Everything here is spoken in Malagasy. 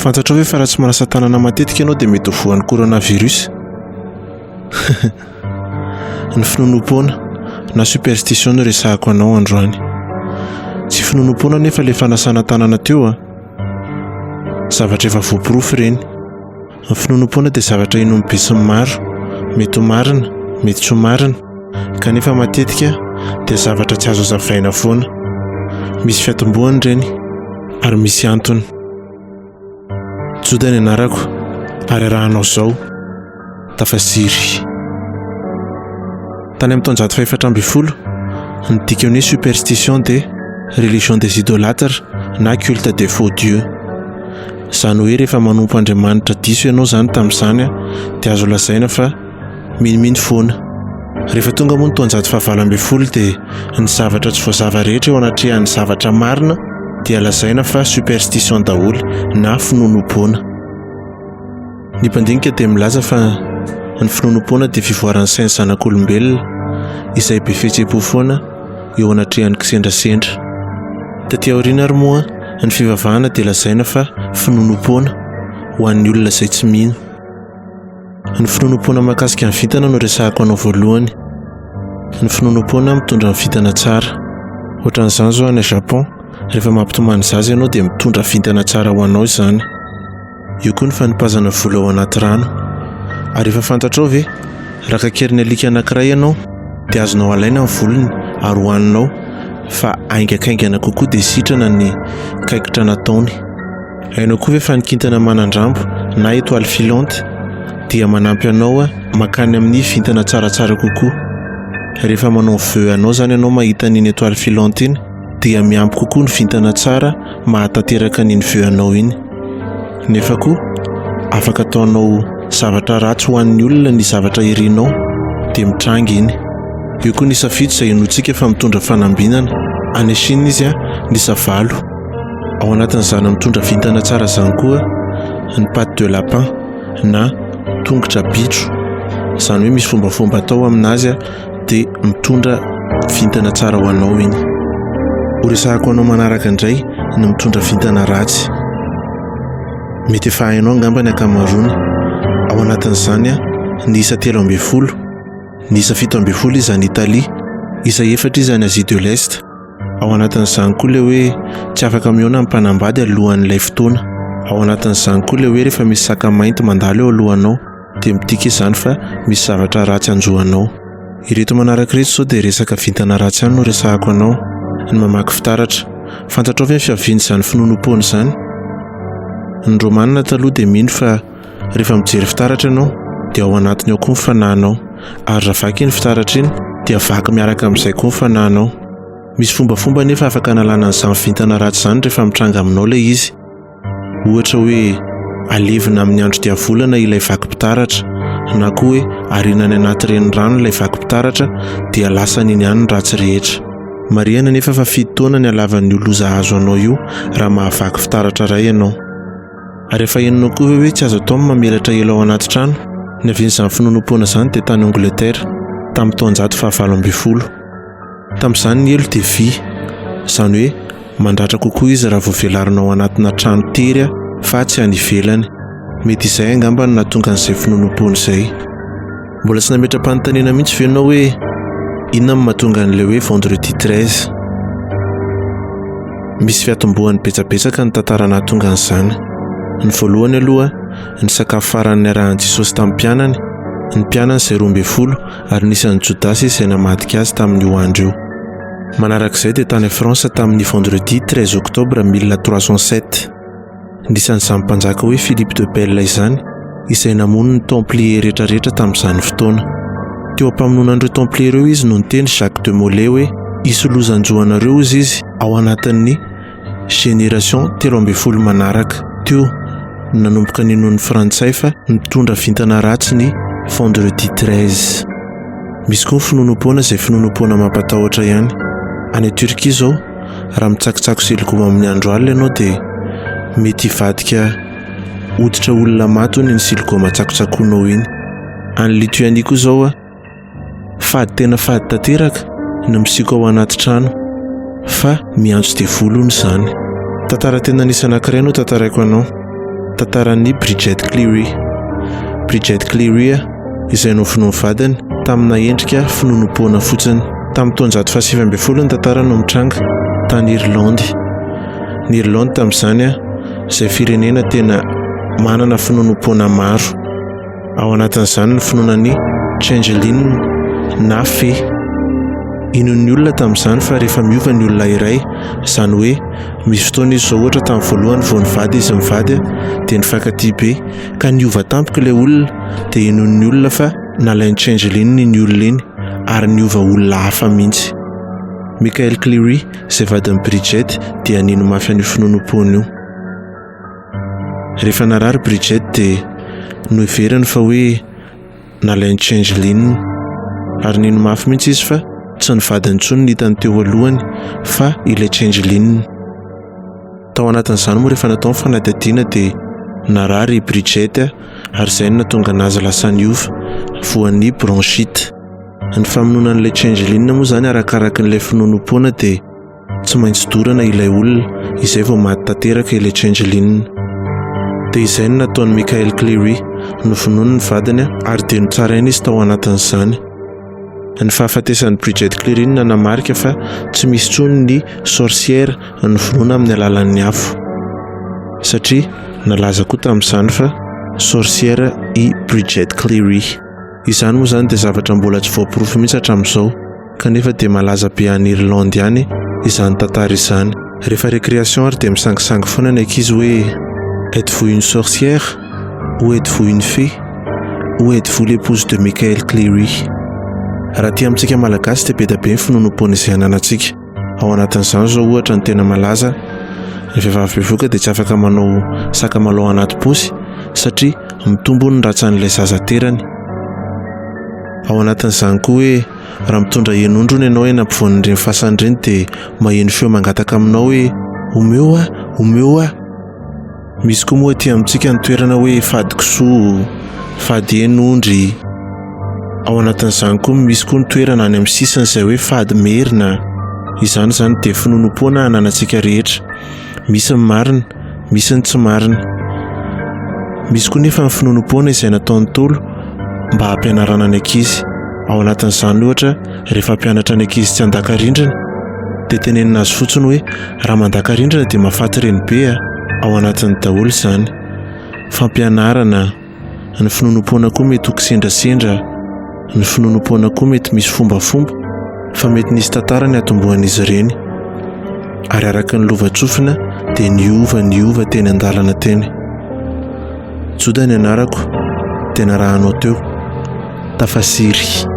Fantatrao hoe fa raha tsy manasa tanana matetika ianao dia mety ho voan'ny coronavirus. Ny finonom-poana na superstition no resahako anao androany. Tsy finonom-poana nefa ilay fanasana tanana teo zavatra efa voapirofo ireny. Ny finonom-poana dia zavatra inom be sy maro, mety ho marina, mety tsy ho marina, kanefa matetika dia zavatra tsy azo azavaina foana. Misy fiatomboany ireny ary misy antony. Joda ny anarako ary arahanao izao tafasiry. Tany amin'ny taonjato faha 720 ny dikan'ny superstition dia religion des idolâtres na culte des faux dieux. Izany hoe rehefa manompo Andriamanitra diso ianao izany tamin'izany dia azo lazaina fa miniminy foana. Rehefa tonga moa ny taonjato faha 920 dia ny zavatra tsy voazava rehetra eo anatrehan'ny zavatra marina dia lazaina fa superstition daholo na finonom-poana. Ny mpandinika dia milaza fa ny finonom-poana dia fivoaran'ny sain'ny zanak'olombelona izay be fihetseham-po foana eo anatrehan'ny kisendrasendra. Taty aoriana ary moa ny fivavahana dia lazaina fa finonom-poana ho an'ny olona izay tsy mino. Ny finonom-poana mahakasika ny vintana no resahako anao voalohany. Ny finonom-poana mitondra ny vintana tsara. Ohatran'izany izao any Japon, rehefa mampitomany zaza ianao dia mitondra vintana tsara ho anao izany. Io koa ny fanipazana vola ao anaty rano. Ary efa fantatrao ve, raha kakeriny alika anankiray ianao dia azonao alaina ny volony ary hohaninao, fa aingakaingana kokoa dia sitrana ny kaikitra nataony. Hainao koa ve fa ny kintana manandrambo na étoile filante dia manampy anao makany amin'ny vintana tsaratsara kokoa. Rehefa manao vœu anao zany ianao mahita n'iny étoile filante iny dia miampy kokoa ny vintana tsara mahatanteraka n'iny vœu anao iny. Nefa koa afaka ataonao zavatra ratsy ho an'ny olona ny zavatra irinao dia mitrangy iny. Io koa ny safidy izay inotsika fa mitondra fanambinana. Any Chine izy nisa valo. Ao anatin'izany mitondra vintana tsara izany koa ny patte de lapin na tongotra bitro. Izany hoe misy fombafomba atao aminazy dia mitondra vintana tsara ho anao iny. Horesahako anao manaraka indray ny mitondra vintana ratsy. Mety efa hainao angamba ny ankamaroany. Ao anatin'izany ny isa 13, ny isa 17 izy any Italia, isa 4 izy any Asie de l'Est. Ao anatin'izany koa ilay hoe tsy afaka mihaona ny mpanambady alohan'ilay fotoana. Ao anatin'izany koa ilay hoe rehefa misy saka mainty mandalo eo alohanao dia midika izany fa misy zavatra ratsy anjohanao. Ireto manaraka ireto izao dia resaka vintana ratsy ihany no resahako anao. Ny mamaky fitaratra. Fantatrao ve ny fiavian'izany finonom-poana izany? Ny romanina taloha dia mino fa rehefa mijery fitaratra ianao dia ao anatiny ao koa ny fanahinao, ary raha vaky ny fitaratra iny dia vaky miaraka amin'izay koa ny fanahinao. Misy fombafomba nefa afaka analana an'izany vintana ratsy izany rehefa mitranga aminao ilay izy. Ohatra hoe alevina amin'ny andro diavolana ilay vakim-pitaratra, na koa hoe arinany anaty renirano ilay vakim-pitaratra dia lasa n'iny ihany ny ratsy rehetra. Marihana nefa fa 7 taona ny halavan'ny loza azo anao io raha mahavaky fitaratra iray ianao. Ary efa henonao koa hoe tsy azo atao mamelatra elo ao anaty trano. Ny avian'izany finonom-poana izany dia tany Angleterre tamin'ny taonjato faha 19. Tamin'izany ny elo dia vy, izany hoe mandratra kokoa izy raha voavelarinao ao anatina trano tery fa tsy any ivelany. Mety izay angamba no nahatonga an'izay finonom-poana izay. Mbola tsy nametra-panontaniana mihitsy venao hoe inona no mahatonga an'ilay hoe vendredi 13. Misy fiatomboany betsabetsaka ny tantara nahatonga an'izany. Ny voalohany aloha, ny sakafo faran'ny arahan'i Jesosy tamin'ny mpianany, ny mpianany izay 12 ary nisan'ny Jodasy izay namadika azy tamin'io andro io. Manarak'izay dia tany Fransa tamin'ny vendredi 13 octobre 1307. Nisan'izany mpanjaka hoe Philippe de Belle izany izay namono ny templier rehetrarehetra tamin'izany fotoana. Teo ampamononan'ireo templier ireo izy no niteny Jacques de Molay hoe isolozanjohanareo izy ao anatin'ny génération 13 manaraka. Teo nanomboka ninon'ny frantsay fa mitondra vintana ratsy ny vendredi 13. Misy koa ny finonom-poana izay finonom-poana mampatahotra ihany. Any Turquie zao, raha mitsakitsako seligoma amin'ny andro alina ianao dia mety hivadika hoditra olona maty ny seligoma tsakotsakonao iny. Any Lituanie koa zao fady tena fady tanteraka ny misiko ao anaty trano fa miantso dia volony izany. Tantara tena nisy anankiray no tantaraiko anao. tantaran'i Bridget Cleary. Bridget Cleary izay nofonomy vadiny tamina endrika finonom-poana fotsiny. Tamin'ny taona 1970 ny tantara no mitranga tany Irlandy. Ny Irlandy tamin'izany izay firenena tena manana finonom-poana maro. Ao anatin'izany ny finoanan'ny Changeling na fe. Inon'ny olona tamin'izany fa rehefa miova ny olona iray, izany hoe misy fotoana izy zao ohatra tamin'ny voalohany vao nivady izy mivady dia nifankatia be ka niova tampoka ilay olona, dia inon'ny olona fa nalainy Changeling ny olona iny ary niova olona hafa mihitsy. Michael Cleary izay vadin'i Bridget dia nino mafy an'io finonom-poana io. Rehefa narary Bridget dia no iverany fa hoe nalainy Changeling ary nino mafy mihitsy izy fa tsy ny vadiny intsony nitany teo alohany fa ilay Changeling. Tao anatin'izany moa rehefa natao ny fanadihadiana dia narary Bridget ary izay no nahatonga anazy lasa niova voan'ny bronchite. Ny famonoan'ilay Changeling moa izany arakaraka n'ilay finonom-poana dia tsy maintsy dorana ilay olona izay vao maty tanteraka ilay Changeling. Dia izay no nataon'i Michael Cleary nofonoany ny vadiny ary dia notsarainy izy tao anatin'izany. Ny fahafatesan'i Bridget Cleary nanamarika fa tsy misy intsony ny sorcière ny finoana amin'ny alalan'ny afo, satria nalaza koa tamin'izany fa sorcière i Bridget Cleary. Izany moa izany dia zavatra mbola tsy voaporofo mihitsy hatramin'izao kanefa dia malaza be any Irlandy ihany izany tantara izany. Rehefa récréation ary dia misangisangy foana ny ankizy hoe êtes-vous une sorcière ou êtes-vous une fée ou êtes-vous l'épouse de Michael Cleary? Raha ty amintsika malagasy dia be da be ny finonom-poana izay ananantsika. Ao anatin'izany zao ohatra ny tena malaza, ny vehivavy bevoka dia tsy afaka manao sakamalaho anaty paosy satria mitombo ny ratsan'ilay zaza terany. Ao anatin'izany koa hoe raha mitondra henondro ianao eny ampovoan'ireny fasan'ireny dia maheno feo mangataka aminao hoe omeo. Misy koa moa ty amintsika ny toerana hoe fady kisoa, fady henondry. Ao anatin'izany koa misy koa ny toerana any amin'ny sisiny izay hoe fady merina. Izany zany dia finonom-poana ananantsika rehetra, misy ny marina, misy ny tsy marina. Misy koa nefa ny finonom-poana izay nataon'ny Ntaolo mba hampianarana ny ankizy. Ao anatin'izany ohatra rehefa mpianatra ny ankizy tsy handaka-rindrina dia tenenina azy fotsiny hoe raha mandaka-rindrina dia mahafaty reny be. Ao anatin'ny daholo izany fampianarana. Ny finonom-poana koa mety ho kisendrasendra, ny finonom-poana koa mety misy fombafomba fa mety nisy tantara ny atombohan'izy ireny ary araka ny lovatsofina dia niova teny an-dalana teny. Joda ny anarako, tena raha anao teo tafasiry.